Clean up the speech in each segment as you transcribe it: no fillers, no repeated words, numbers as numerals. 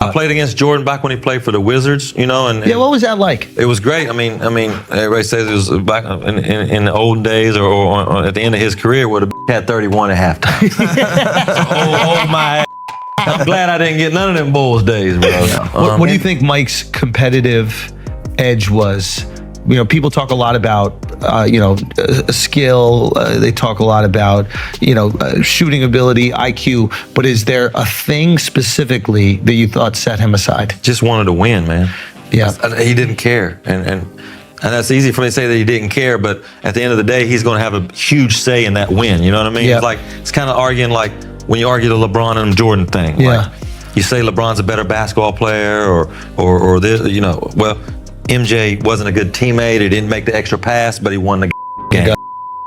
I played against Jordan back when he played for the Wizards, and what was that like? it was great. I mean, everybody says it was back in the olden days or at the end of his career where the had 31 at halftime. oh my! I'm glad I didn't get none of them Bulls days, bro. What do you think Mike's competitive edge was? People talk a lot about, skill. They talk a lot about, shooting ability, IQ. But is there a thing specifically that you thought set him aside? Just wanted to win, man. Yeah. He didn't care. And that's easy for me to say that he didn't care, but at the end of the day, he's going to have a huge say in that win. You know what I mean? Yeah. It's kind of arguing like when you argue the LeBron and Jordan thing. Yeah. Like, you say LeBron's a better basketball player or this, well, MJ wasn't a good teammate. He didn't make the extra pass, but he won the game.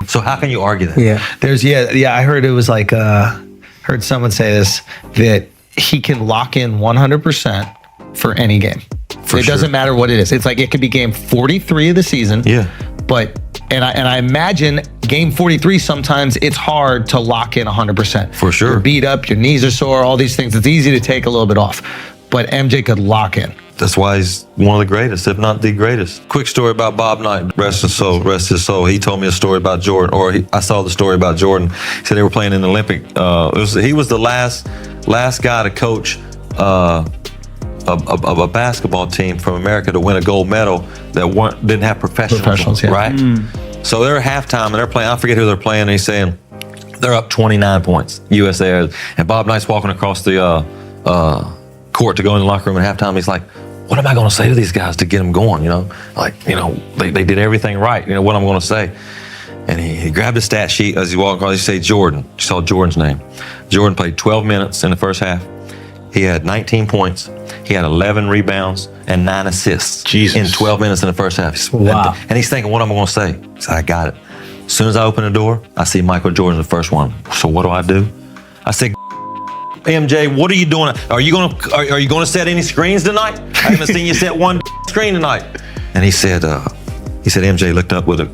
So how can you argue that? Yeah. I heard it was like, heard someone say this, that he can lock in 100% for any game. It doesn't matter what it is. It's like it could be game 43 of the season. Yeah. But I imagine game 43 sometimes it's hard to lock in 100%. For sure. You're beat up, your knees are sore, all these things. It's easy to take a little bit off. But MJ could lock in. That's why he's one of the greatest, if not the greatest. Quick story about Bob Knight, rest his soul. He told me a story about Jordan, I saw the story about Jordan. He said they were playing in the Olympic. He was the last guy to coach a basketball team from America to win a gold medal that didn't have professionals, right? So they're at halftime and they're playing. I forget who they're playing. And he's saying they're up 29 points, USA, and Bob Knight's walking across the court to go in the locker room at halftime. He's like, what am I going to say to these guys to get them going? They did everything right. What I'm going to say. And he grabbed a stat sheet as he walked across. He said Jordan. You saw Jordan's name. Jordan played 12 minutes in the first half. He had 19 points. He had 11 rebounds and 9 assists in 12 minutes in the first half. Wow. And he's thinking, what am I going to say? He said, I got it. As soon as I open the door, I see Michael Jordan the first one. So what do? I said, MJ, what are you doing? Are you gonna set any screens tonight? I haven't seen you set one screen tonight. And he said, MJ looked up with a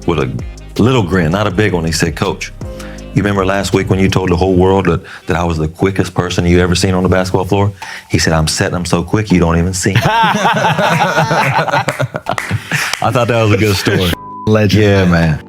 little grin, not a big one. He said, Coach, you remember last week when you told the whole world that I was the quickest person you ever seen on the basketball floor? He said, I'm setting them so quick you don't even see them. I thought that was a good story. Legend. Yeah, man.